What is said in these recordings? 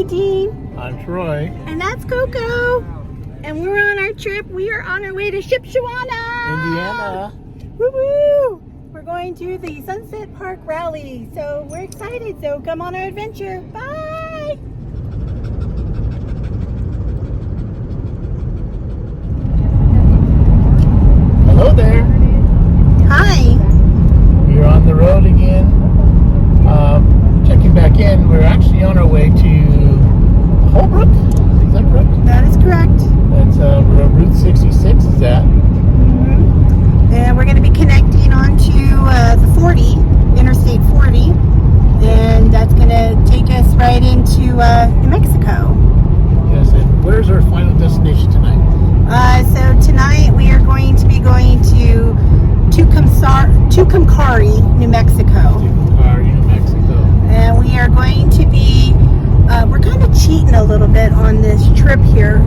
Nadine. I'm Troy. And that's Coco. And we're on our trip. We are on our way to Shipshewana, Indiana. Woo-woo! We're going to the Sunset Park Rally. So we're excited. So come on our adventure. Bye! Hello there. Hi. We're on the road again. Checking back in. We're actually on our way to Holbrook. Is that correct? That is correct. That's where Route 66 is at. And we're going to be connecting onto the 40, Interstate 40. And that's going to take us right into New Mexico. Yes, and where's our final destination tonight? So tonight we are going to be going to Tucumcari, New Mexico. Tucumcari, New Mexico. And we are going to be, we're kind of cheating a little bit on this trip here.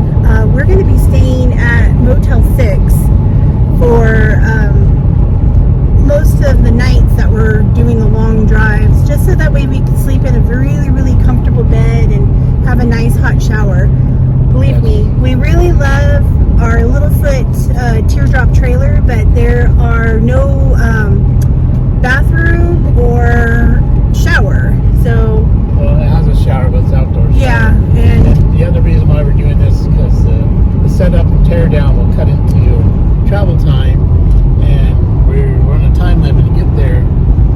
We're going to be staying at Motel 6 for most of the nights that we're doing the long drives, just so that way we can sleep in a really, really comfortable bed and have a nice hot shower. Believe me, we really love our Lil Foot teardrop trailer, but there are no bathroom or shower. So, well, it has a shower, but it's outdoors. Yeah, and the other reason why we're doing this is because the setup and tear down will cut into travel time, and we're on a time limit to get there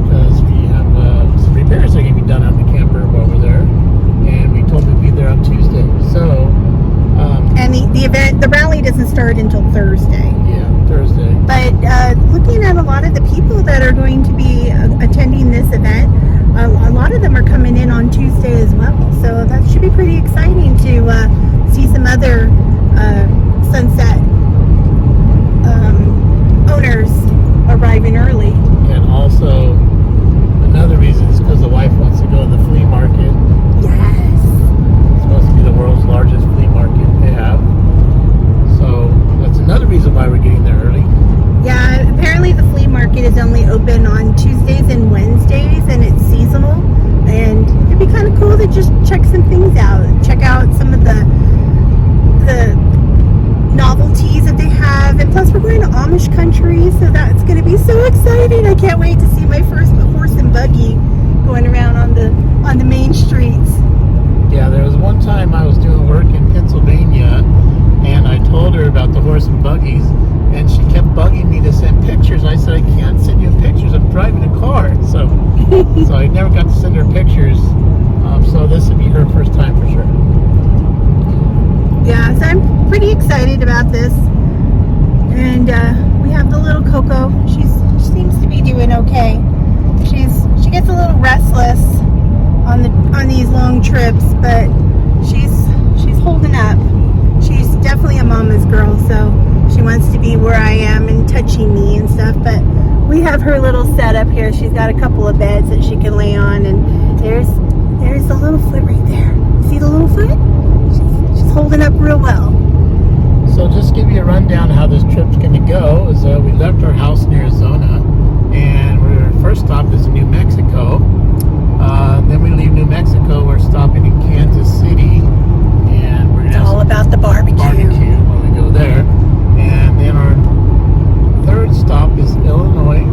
because we have some repairs that are going to be done on the camper while we're there, and we told them to be there on Tuesday. So, and the rally doesn't start until Thursday. Yeah, Thursday. But looking at a lot of the people that are going to be attending this event, a lot of them are coming in on Tuesday as well. So that should be pretty exciting to see some other Sunset owners arriving early. And also, another reason is because the wife wants to go to the flea market. Yes. It's supposed to be the world's largest flea market they have. So that's another reason why we're getting there early. Yeah, apparently the flea market is only open on Tuesdays and Wednesdays, and it's seasonal. And it'd be kind of cool to just check some things out. Check out some of the novelties that they have. And plus, we're going to Amish country, so that's going to be so exciting. I can't wait to see my first horse and buggy going around on the main streets. Yeah, there was one time I was doing work in Pennsylvania, and I told her about the horse and buggies, and she kept bugging me to send pictures. I said, I can't send you pictures. I'm driving a car. So I never got to send her pictures. So this would be her first time for sure. Yeah, so I'm pretty excited about this. And we have the little Coco. She seems to be doing okay. She gets a little restless on these long trips, but she's holding up. She's definitely a mama's girl, so she wants to be where I am and touching me and stuff. But we have her little setup here. She's got a couple of beds that she can lay on, and there's the Lil Foot right there. See the Lil Foot? She's holding up real well. So just to give you a rundown of how this trip's going to go is we left our house in Arizona, and our first stop is in New Mexico. Then we leave New Mexico. We're stopping in Kansas City, and we're going to all about the barbecue when we go there. And then our third stop is Illinois.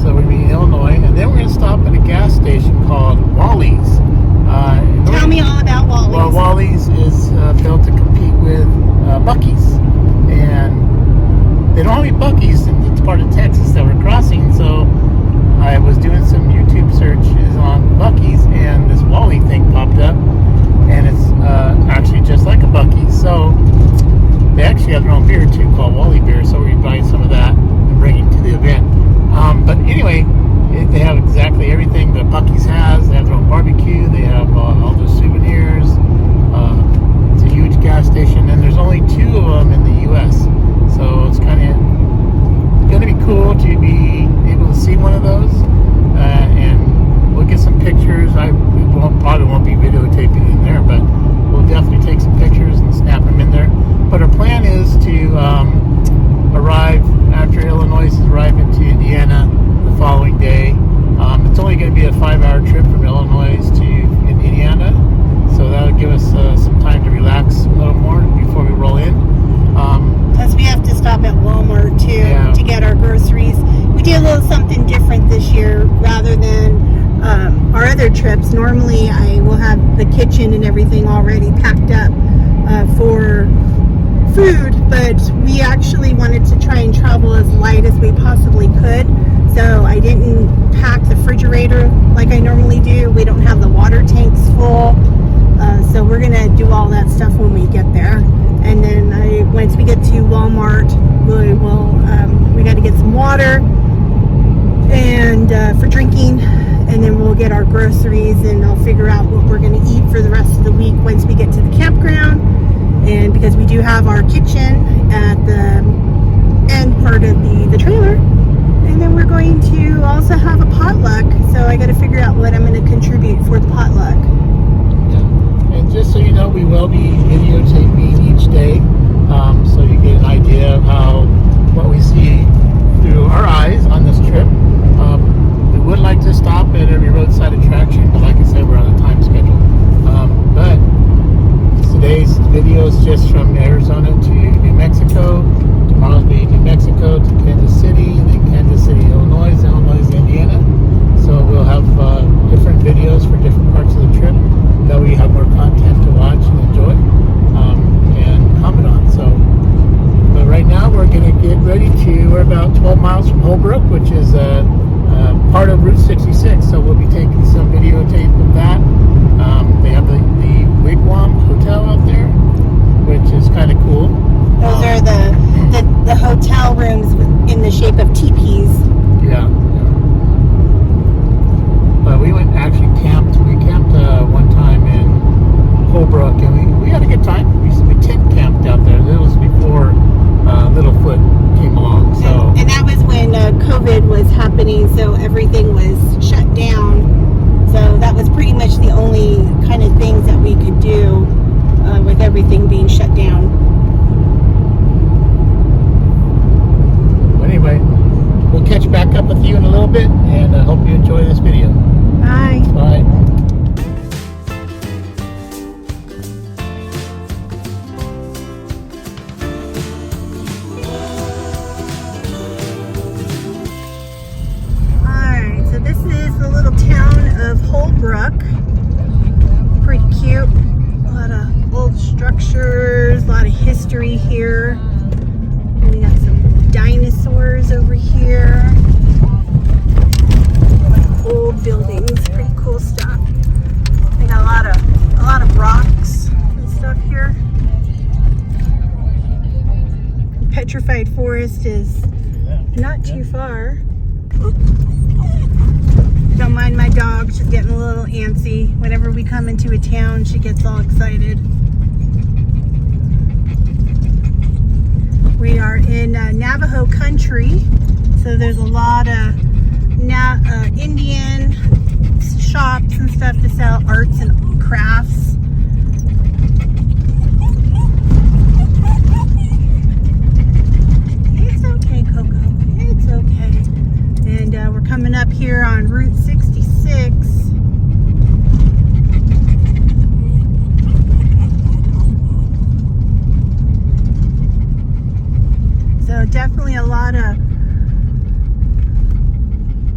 So we're in Illinois, and then we're going to stop at a gas station called Wally's. Tell me all about Wally's. Well, Wally's is built to compete with Buc-ee's, and they don't have any Buc-ee's in this part of Texas that we're crossing. So I was doing some YouTube searches on Buc-ee's, and this Wally thing popped up, and it's actually just like a Buc-ee's. So they actually have their own beer too, called Wally beer. So we buy some of that and bring it to the event. But anyway, they have exactly everything that Buc-ee's has. They have their own barbecue. They have all the souvenirs. It's a huge gas station, and there's only 2 of them in the U.S. So it's kind of going to be cool to be able to see one of those, and we'll get some pictures. Probably won't be videotaping in there, but we'll definitely take some pictures and snap them in there. But our plan is to arrive after Illinois has arrived into Indiana the following day. It's only going to be a 5-hour trip from Illinois to Indiana, so that'll trips, normally I will have the kitchen and everything already packed up for food, but we actually wanted to try and travel as light as we possibly could. So I didn't pack the refrigerator like I normally do. We don't have the water tanks full. So we're gonna do all that stuff when we get there. And then once we get to Walmart, we got to get some water and for drinking, and then we'll get our groceries, and I'll figure out what we're gonna eat for the rest of the week once we get to the campground. And because we do have our kitchen at the end part of the trailer, and then we're going to also have a potluck. So I got to figure out what I'm going to contribute for the potluck. Yeah. And just so you know, we will be videotaping each day, so you get an idea of what we see through our eyes on this trip. We would like to stop at every roadside attraction, but like I said, we're on a time schedule. But today's video is just from Arizona to New Mexico. Tomorrow's be New Mexico to Kansas City, then Kansas City, Illinois, Indiana. So we'll have different videos for different parts of the trip. That way you have more content to watch and enjoy and comment on. So, but right now we're going to get ready we're about 12 miles from Holbrook, which is part of Route 66. So we'll be taking some videotape of that. They have the Wigwam Hotel out there, which is kind of cool. Those are the hotel rooms in the shape of teepees. Yeah. But we camped one time in Holbrook, and we had a good time. We tent camped out there. That was before Lil Foot came along. So and that was when COVID was happening, so everything was shut down. So that was pretty much the only kind of things that we could do with everything being shut down. Anyway, we'll catch back up with you in a little bit, and I hope you enjoy this video. Bye. Bye. Alright, so this is the little town of Holbrook. Pretty cute. A lot of old structures, a lot of history here. And we got some dinosaurs over here. Old buildings, pretty cool stuff. They got a lot of rocks and stuff here. Petrified Forest is not too far. Don't mind my dog, she's getting a little antsy. Whenever we come into a town, she gets all excited. We are in Navajo country, so there's a lot of Indian shops and stuff to sell arts and crafts. It's okay, Coco. It's okay. And we're coming up here on Route 66. So definitely a lot of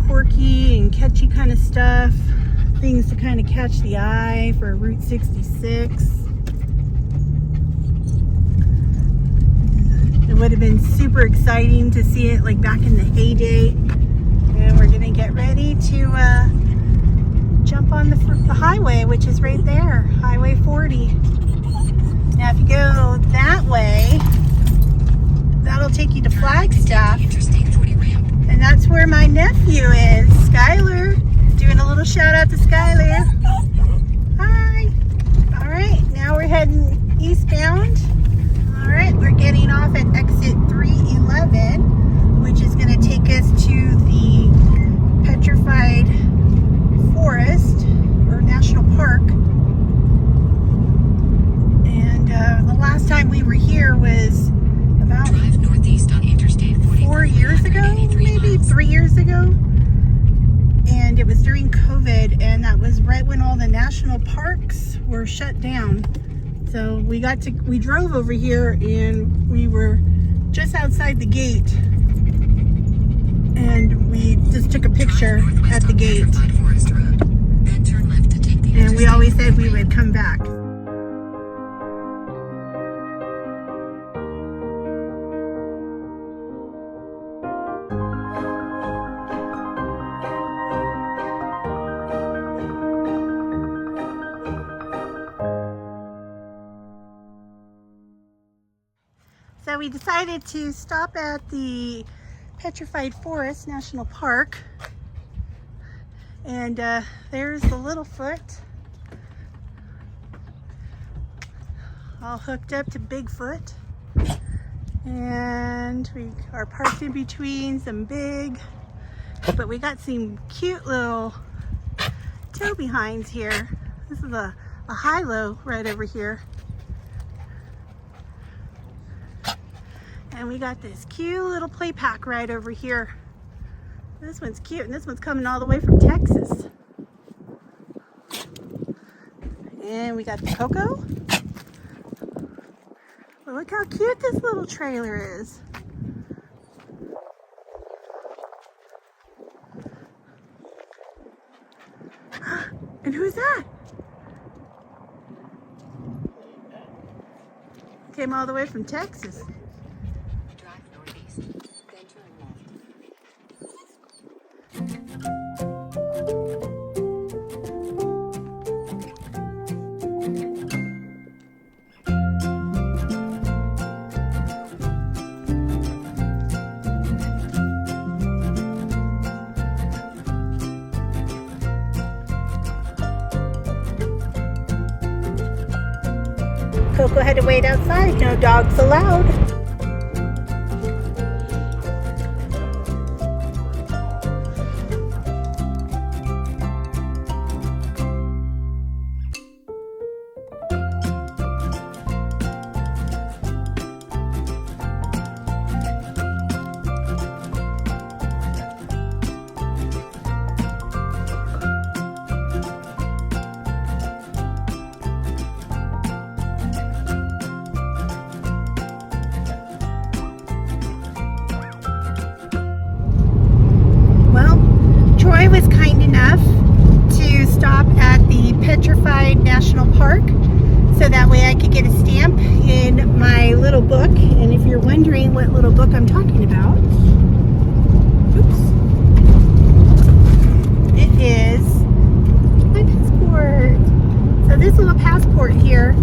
quirky and catchy kind of stuff. Things to kind of catch the eye for Route 66. It would have been super exciting to see it like back in the heyday. And we're gonna get ready to jump on the highway, which is right there, Highway 40. Now if you go that way, that'll take you to Flagstaff. And that's where my nephew is, Skylar. Doing a little shout out to Skylar. Hi. All right, now we're heading eastbound. All right, we're getting off at exit 311, which is going to take us to the Petrified Forest or National Park. And the last time we were here was about 4 years ago, maybe 3 years ago. And it was during COVID, and that was right when all the national parks were shut down. So we drove over here, and we were just outside the gate, and we just took a picture at the gate. said we would come back. So we decided to stop at the Petrified Forest National Park, and there's the Lil Foot, all hooked up to Bigfoot, and we are parked in between some big, but we got some cute little tow behinds here. This is a high-low right over here. And we got this cute little play pack right over here. This one's cute, and this one's coming all the way from Texas. And we got the Coco. Well, look how cute this little trailer is. And who's that? Came all the way from Texas. Coco had to wait outside, no dogs allowed. Troy was kind enough to stop at the Petrified National Park so that way I could get a stamp in my little book. And if you're wondering what little book I'm talking about, oops, it is my passport. So this little passport here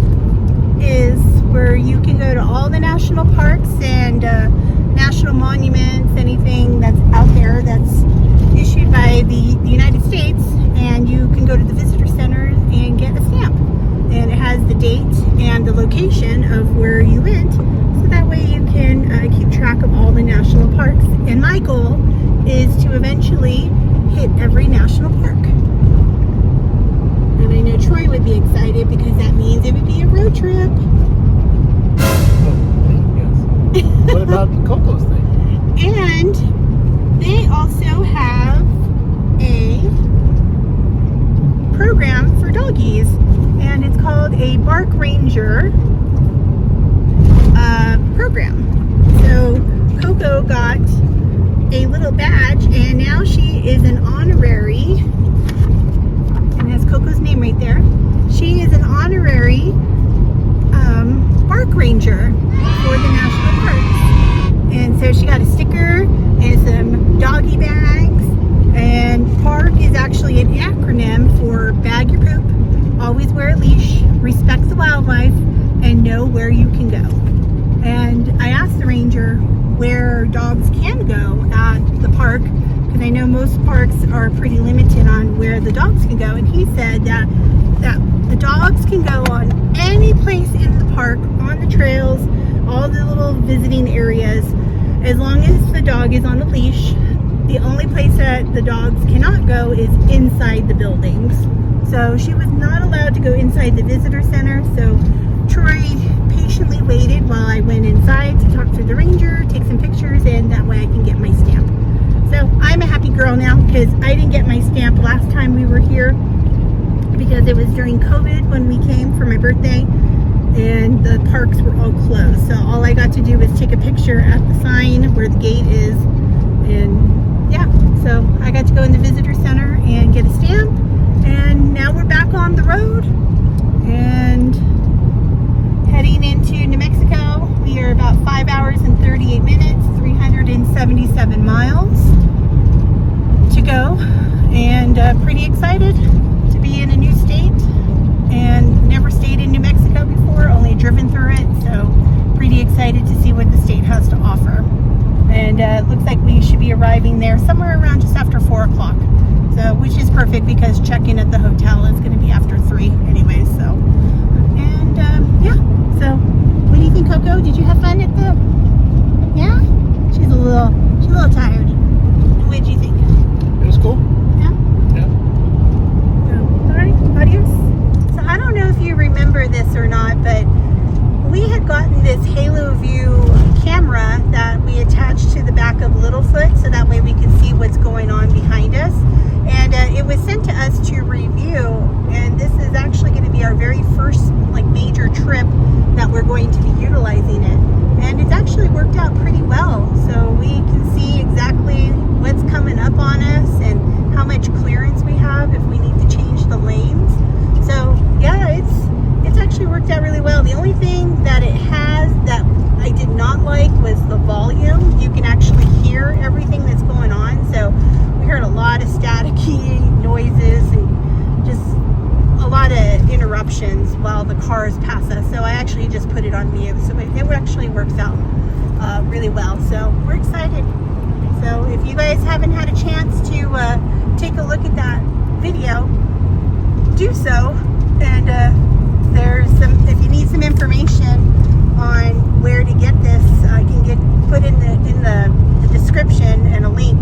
is where you can go to all the national parks and national monuments, anything that's out there that's issued by the United States, and you can go to the visitor center and get a stamp, and it has the date and the location of where you went, so that way you can keep track of all the national parks. And my goal is to eventually hit every national park, and I know Troy would be excited because that means it would be a road trip. Oh, yes. What about Coco's thing? And they also have a program for doggies, and it's called a Bark Ranger program. So Coco got a little badge, and now she is an honorary, and it has Coco's name right there. She is an honorary Bark Ranger for the national parks. And so she got a sticker and some doggy bags, and PARK is actually an acronym for bag your poop, always wear a leash, respect the wildlife, and know where you can go. And I asked the ranger where dogs can go at the park, because I know most parks are pretty limited on where the dogs can go, and he said that the dogs can go on any place in the park, on the trails, all the little visiting areas, as long as the dog is on a leash. The only place that the dogs cannot go is inside the buildings. So she was not allowed to go inside the visitor center. So Troy patiently waited while I went inside to talk to the ranger, take some pictures, and that way I can get my stamp. So I'm a happy girl now because I didn't get my stamp last time we were here because it was during COVID when we came for my birthday, and the parks were all closed. So all I got to do was take a picture at the sign where the gate is, and yeah, so I got to go in the visitor center and get a stamp, and now we're back on the road. 48 minutes, 377 miles to go, and pretty excited to be in a new state, and never stayed in New Mexico before, only driven through it, so pretty excited to see what the state has to offer. And it looks like we should be arriving there somewhere around just after 4 o'clock, so which is perfect because check-in at the hotel is going to be after 3 anyways. So, and yeah, so what do you think, Coco? Did you have fun at the, yeah? She's a little tired. What did you think? It was cool. Yeah? Yeah. So, all right, adios. So I don't know if you remember this or not, but we had gotten this Haloview camera that we attached to the back of Lil Foot, so that way we could see what's going on behind us. And it was sent to us to review, and this is actually going to be our very first like major trip that we're going to be utilizing it. And it's actually worked out pretty well, so we can see exactly what's coming up on us and how much clearance we have if we need to change the lanes. So yeah, it's actually worked out really well. The only thing that it has that I did not like was the volume. You can actually hear everything that's going on, so we heard a lot of staticky noises and just a lot of interruptions while the cars pass us. So I actually just put it on mute, so it actually works out really well. So we're excited. So if you guys haven't had a chance to take a look at that video, do so. And there's some, if you need some information on where to get this, I can put in the description and a link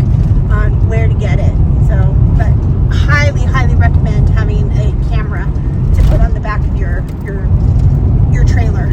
on where to get it. So, but highly recommend having a camera to put on the back of your trailer.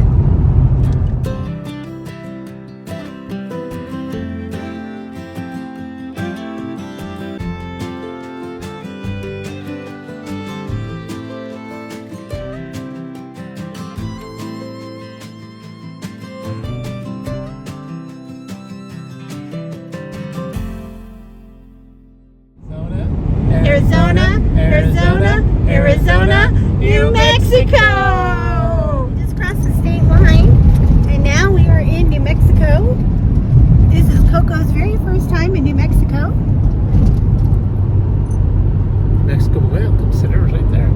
Arizona, New Mexico! Just crossed the state line, and now we are in New Mexico. This is Coco's very first time in New Mexico. Mexico Whale, consider it right there.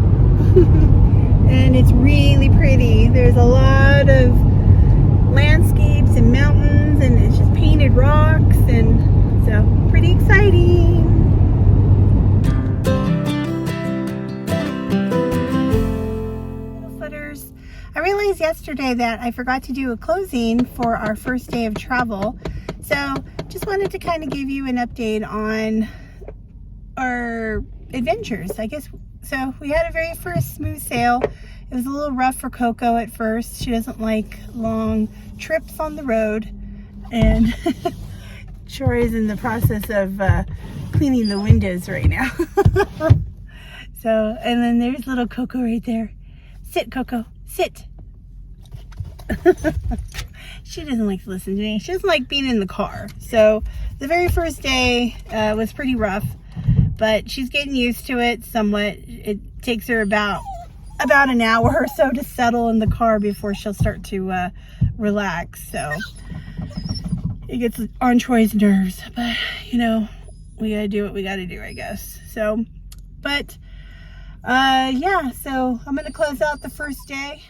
And it's really pretty. There's a lot of landscapes and mountains, and it's just painted rocks, and so pretty exciting. I realized yesterday that I forgot to do a closing for our first day of travel, so just wanted to kind of give you an update on our adventures, I guess. So we had a very first smooth sail. It was a little rough for Coco at first. She doesn't like long trips on the road, and Troy is in the process of cleaning the windows right now. So, and then there's little Coco right there. Sit, Coco, sit. She doesn't like to listen to me. She doesn't like being in the car. So the very first day was pretty rough, but she's getting used to it somewhat. It takes her about an hour or so to settle in the car before she'll start to relax. So it gets on Troy's nerves, but you know, we gotta do what we gotta do, I guess. So, but yeah, so I'm gonna close out the first day